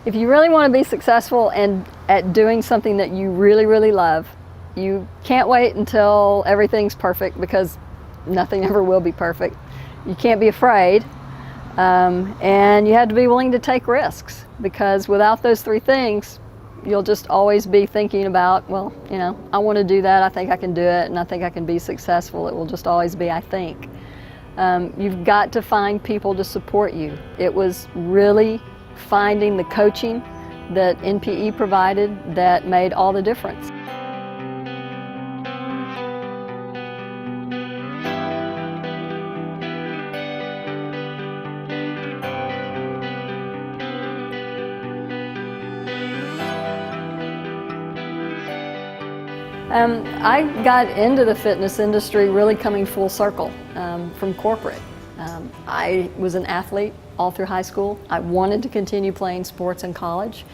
If you really want to be successful and at doing something that you really, really love, you can't wait until everything's perfect, because nothing ever will be perfect. You can't be afraid, and you have to be willing to take risks, because without those three things, you'll just always be thinking about, well, I want to do that, I think I can do it, and I think I can be successful. It will just always be, I think. You've got to find people to support you. It was really finding the coaching that NPE provided that made all the difference. I got into the fitness industry really coming full circle from corporate. I was an athlete all through high school. I wanted to continue playing sports in college,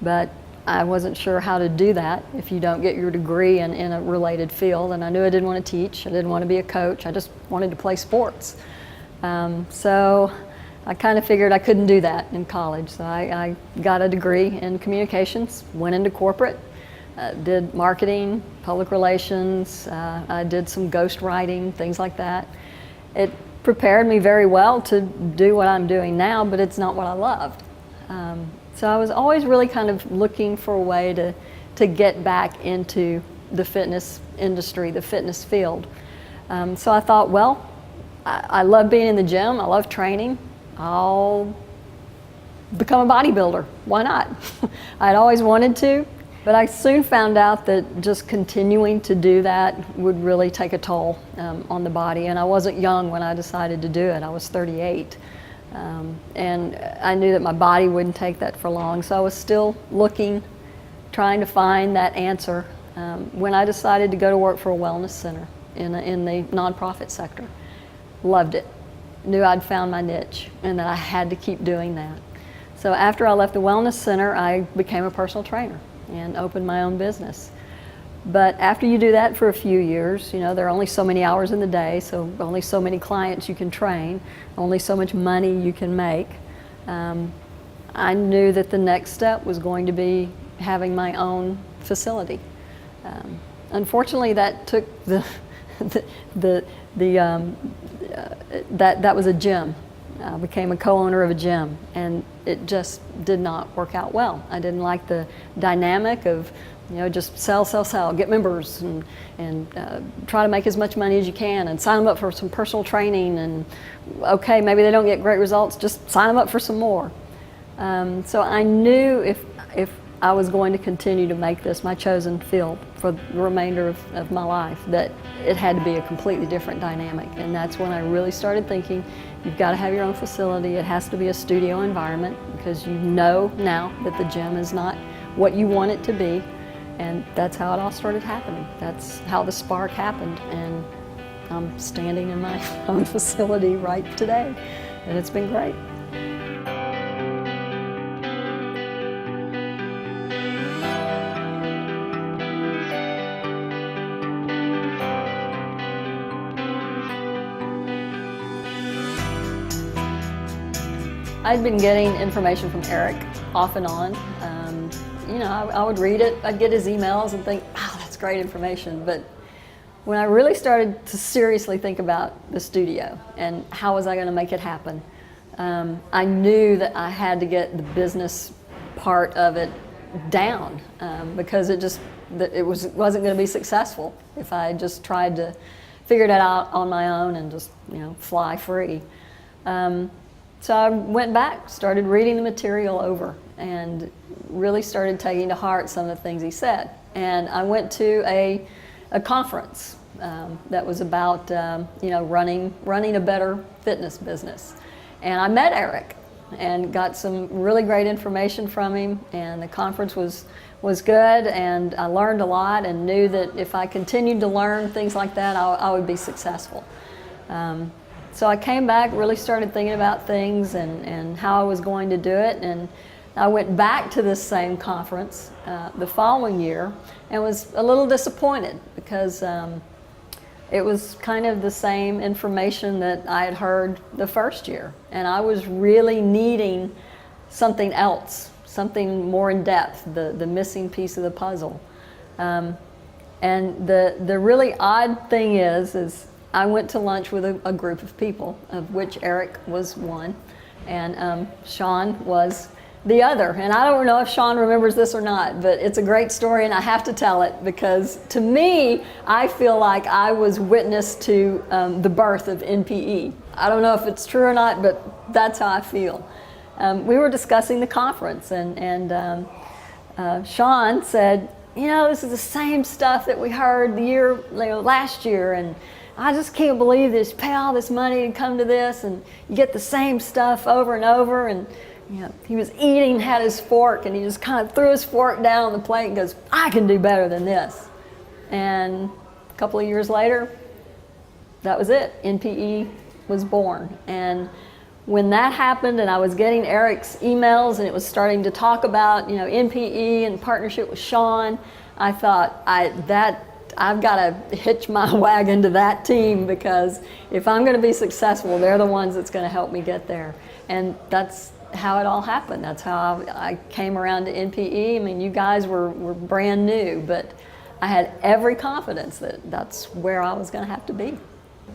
but I wasn't sure how to do that if you don't get your degree in a related field. And I knew I didn't want to teach, I didn't want to be a coach, I just wanted to play sports. So I kind of figured I couldn't do that in college. So I got a degree in communications, went into corporate, did marketing, public relations, I did some ghost writing, things like that. It prepared me very well to do what I'm doing now, but it's not what I loved. So I was always really kind of looking for a way to get back into the fitness industry, the fitness field. So I thought, well, I love being in the gym, I love training, I'll become a bodybuilder. Why not? I'd always wanted to. But I soon found out that just continuing to do that would really take a toll on the body. And I wasn't young when I decided to do it. I was 38. And I knew that my body wouldn't take that for long. So I was still looking, trying to find that answer when I decided to go to work for a wellness center in the nonprofit sector. Loved it. Knew I'd found my niche and that I had to keep doing that. So after I left the wellness center, I became a personal trainer and opened my own business. But after you do that for a few years, there are only so many hours in the day, so only so many clients you can train, only so much money you can make. I knew that the next step was going to be having my own facility. Unfortunately, that took that was a gym. I became a co-owner of a gym, and it just did not work out well. I didn't like the dynamic of, just sell, get members, and try to make as much money as you can, and sign them up for some personal training, and okay, maybe they don't get great results, just sign them up for some more. So I knew if I was going to continue to make this my chosen field for the remainder of my life, that it had to be a completely different dynamic. And that's when I really started thinking, you've got to have your own facility. It has to be a studio environment, because you know now that the gym is not what you want it to be. And that's how it all started happening. That's how the spark happened. And I'm standing in my own facility right today. And it's been great. I'd been getting information from Eric off and on. I would read it, I'd get his emails and think, wow, that's great information. But when I really started to seriously think about the studio and how was I going to make it happen, I knew that I had to get the business part of it down, because it wasn't going to be successful if I just tried to figure it out on my own and just fly free. So I went back, started reading the material over, and really started taking to heart some of the things he said. And I went to a conference that was about running a better fitness business. And I met Eric and got some really great information from him, and the conference was good, and I learned a lot and knew that if I continued to learn things like that, I would be successful. So I came back, really started thinking about things and how I was going to do it, and I went back to this same conference the following year and was a little disappointed, because it was kind of the same information that I had heard the first year, and I was really needing something else, something more in depth, the missing piece of the puzzle. And the really odd thing is I went to lunch with a group of people, of which Eric was one, and Sean was the other. And I don't know if Sean remembers this or not, but it's a great story and I have to tell it because to me, I feel like I was witness to the birth of NPE. I don't know if it's true or not, but that's how I feel. We were discussing the conference and Sean said, you know, this is the same stuff that we heard last year, and I just can't believe this. You pay all this money and come to this, and you get the same stuff over and over. And you know, he was eating, had his fork, and he just kind of threw his fork down on the plate and goes, I can do better than this. And a couple of years later, that was it. NPE was born. And when that happened and I was getting Eric's emails and it was starting to talk about, you know, NPE and partnership with Sean, I thought I've got to hitch my wagon to that team, because if I'm going to be successful, they're the ones that's going to help me get there. And that's how it all happened. That's how I came around to NPE. I mean, you guys were brand new, but I had every confidence that that's where I was going to have to be.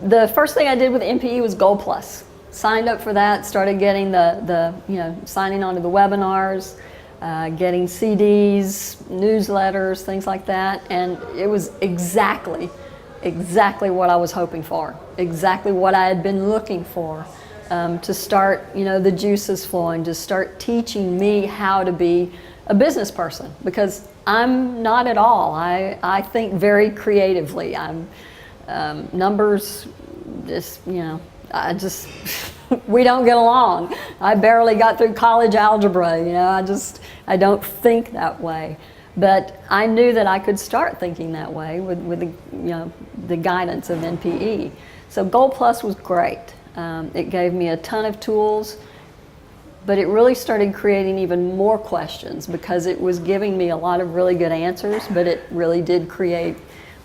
The first thing I did with NPE was Gold Plus. Signed up for that, started getting signing on to the webinars, getting CDs, newsletters, things like that, and it was exactly what I was hoping for, exactly what I had been looking for, to start, you know, the juices flowing, to start teaching me how to be a business person, because I'm not at all. I think very creatively. I'm numbers, just, you know, we don't get along. I barely got through college algebra, you know, I don't think that way. But I knew that I could start thinking that way with the, you know, the guidance of NPE. So Gold Plus was great. It gave me a ton of tools, but it really started creating even more questions, because it was giving me a lot of really good answers, but it really did create,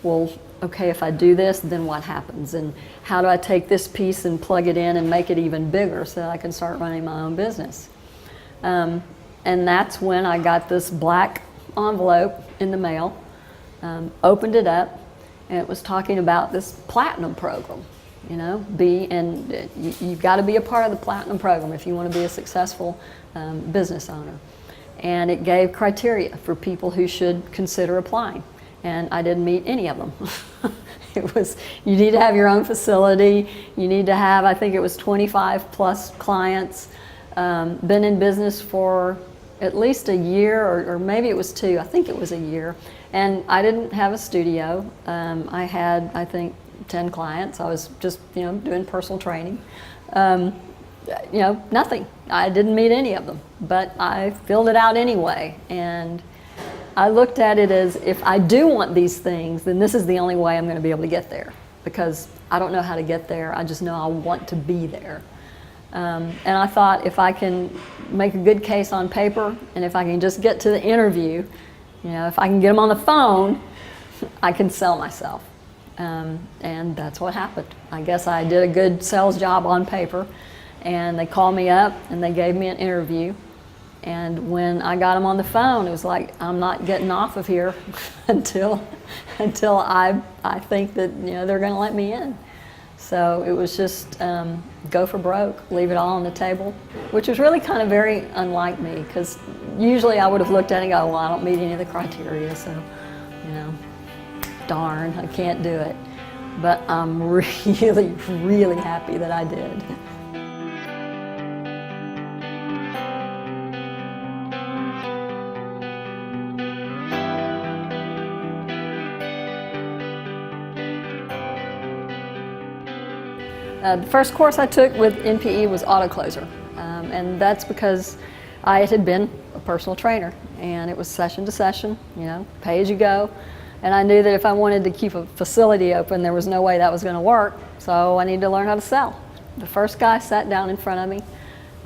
well, okay, if I do this, then what happens? And how do I take this piece and plug it in and make it even bigger so that I can start running my own business? And that's when I got this black envelope in the mail, opened it up, and it was talking about this platinum program. You know, you've got to be a part of the platinum program if you want to be a successful business owner. And it gave criteria for people who should consider applying. And I didn't meet any of them. It was, you need to have your own facility, you need to have, I think it was 25 plus clients, been in business for at least a year, or maybe it was 2, I think it was a year. And I didn't have a studio. I had, I think, 10 clients. I was just, you know, doing personal training. You know, nothing. I didn't meet any of them, but I filled it out anyway. And I looked at it as, if I do want these things, then this is the only way I'm going to be able to get there, because I don't know how to get there. I just know I want to be there. And I thought, if I can make a good case on paper, and if I can just get to the interview, you know, if I can get them on the phone, I can sell myself. And that's what happened. I guess I did a good sales job on paper, and they called me up and they gave me an interview. And when I got them on the phone, it was like, I'm not getting off of here until I think that, you know, they're going to let me in. So it was just go for broke, leave it all on the table, which was really kind of very unlike me, because usually I would have looked at it and go, well, I don't meet any of the criteria, so, you know, darn, I can't do it. But I'm really, really happy that I did. The first course I took with NPE was AutoCloser, and that's because I had been a personal trainer, and it was session to session, you know, pay as you go, and I knew that if I wanted to keep a facility open, there was no way that was going to work, so I needed to learn how to sell. The first guy sat down in front of me,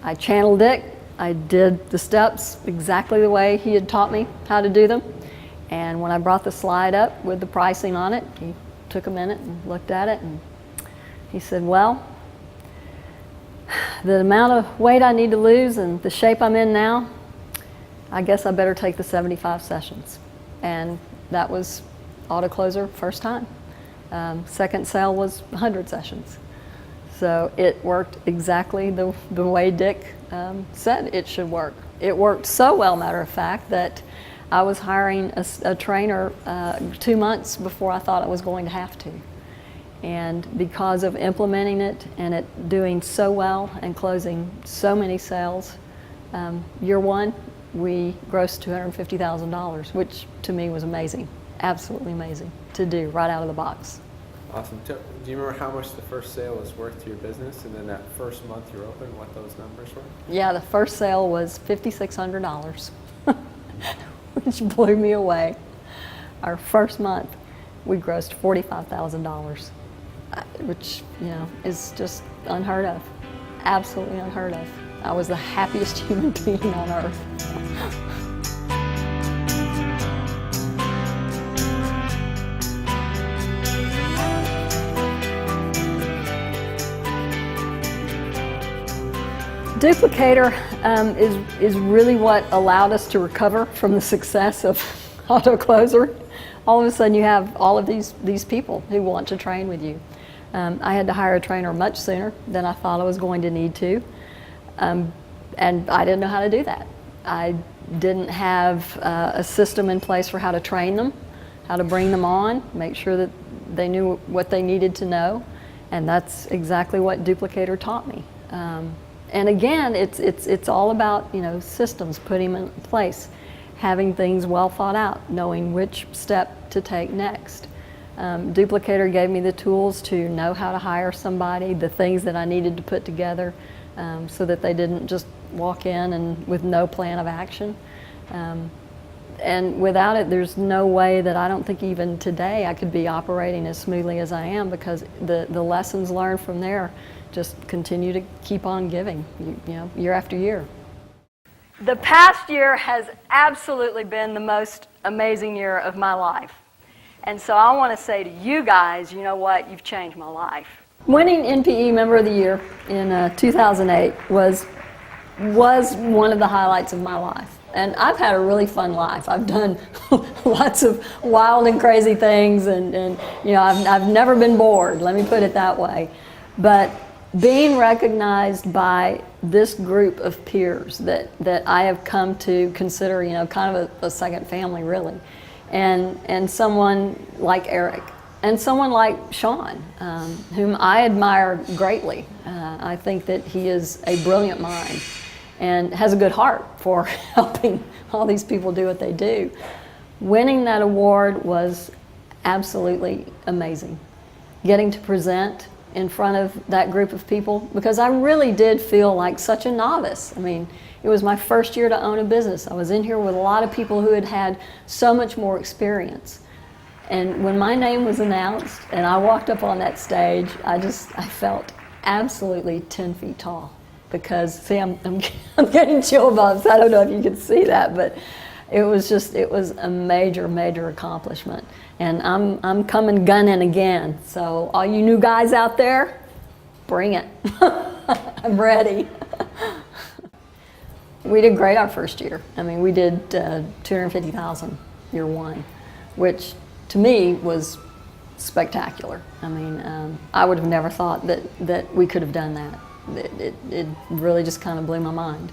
I channeled it, I did the steps exactly the way he had taught me how to do them, and when I brought the slide up with the pricing on it, he took a minute and looked at it, and he said, well, the amount of weight I need to lose and the shape I'm in now, I guess I better take the 75 sessions. And that was auto closer first time. Second sale was 100 sessions. So it worked exactly the way Dick said it should work. It worked so well, matter of fact, that I was hiring a trainer 2 months before I thought I was going to have to. And because of implementing it and it doing so well and closing so many sales, year one, we grossed $250,000, which to me was amazing, absolutely amazing to do right out of the box. Awesome. Do you remember how much the first sale was worth to your business, and then that first month you're open, what those numbers were? Yeah, the first sale was $5,600, which blew me away. Our first month, we grossed $45,000, which, you know, is just unheard of, absolutely unheard of. I was the happiest human being on earth. Duplicator is really what allowed us to recover from the success of Auto Closer. All of a sudden you have all of these people who want to train with you. I had to hire a trainer much sooner than I thought I was going to need to. And I didn't know how to do that. I didn't have a system in place for how to train them, how to bring them on, make sure that they knew what they needed to know. And that's exactly what Duplicator taught me. And again, it's all about, you know, systems, putting them in place, having things well thought out, knowing which step to take next. Duplicator gave me the tools to know how to hire somebody, the things that I needed to put together, so that they didn't just walk in and with no plan of action. And without it, there's no way that I don't think even today I could be operating as smoothly as I am, because the lessons learned from there just continue to keep on giving, you know, year after year. The past year has absolutely been the most amazing year of my life. And so I want to say to you guys, you know what, you've changed my life. Winning NPE Member of the Year in 2008 was one of the highlights of my life. And I've had a really fun life. I've done lots of wild and crazy things, and you know, I've never been bored, let me put it that way. But being recognized by this group of peers that I have come to consider, you know, kind of a second family, really, and someone like Eric, and someone like Sean, whom I admire greatly. I think that he is a brilliant mind and has a good heart for helping all these people do what they do. Winning that award was absolutely amazing. Getting to present in front of that group of people, because I really did feel like such a novice. I mean, it was my first year to own a business. I was in here with a lot of people who had had so much more experience. And when my name was announced and I walked up on that stage, I felt absolutely 10 feet tall. Because, see, I'm getting chill bumps. I don't know if you can see that, but it was a major, major accomplishment. And I'm coming gunning again. So all you new guys out there, bring it. I'm ready. We did great our first year. I mean, we did $250,000 year one, which to me was spectacular. I mean, I would have never thought that we could have done that. It really just kind of blew my mind.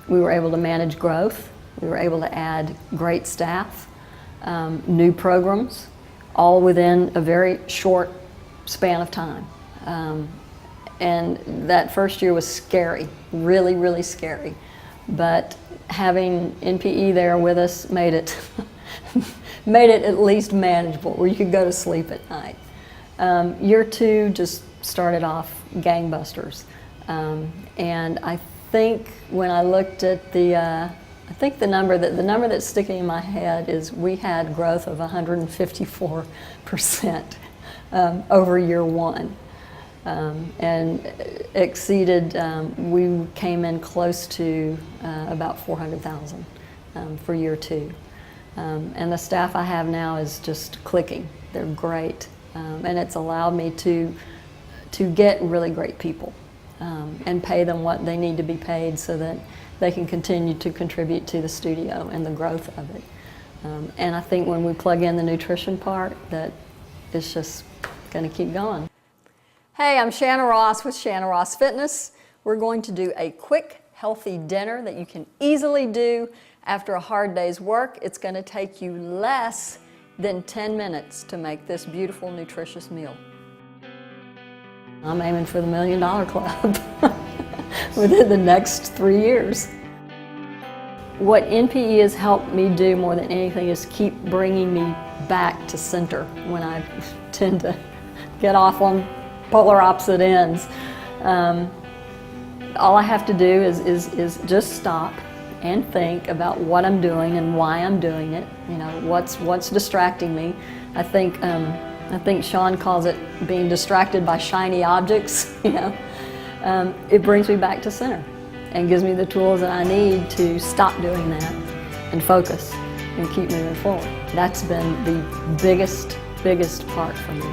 We were able to manage growth. We were able to add great staff, new programs, all within a very short span of time. And that first year was scary, really, really scary. But having NPE there with us made it at least manageable, where you could go to sleep at night. Year two just started off gangbusters. And I think when I looked at the number that's sticking in my head is we had growth of 154% over year one, and exceeded. We came in close to about 400,000 for year two, and the staff I have now is just clicking. They're great, and it's allowed me to get really great people and pay them what they need to be paid, so that they can continue to contribute to the studio and the growth of it. And I think when we plug in the nutrition part, that it's just going to keep going. Hey, I'm Shana Ross with Shana Ross Fitness. We're going to do a quick, healthy dinner that you can easily do after a hard day's work. It's going to take you less than 10 minutes to make this beautiful, nutritious meal. I'm aiming for the $1 Million Club within the next 3 years. What NPE has helped me do more than anything is keep bringing me back to center when I tend to get off on polar opposite ends. All I have to do is just stop and think about what I'm doing and why I'm doing it. You know, what's distracting me. I think Sean calls it being distracted by shiny objects. You know, it brings me back to center and gives me the tools that I need to stop doing that and focus and keep moving forward. That's been the biggest part for me.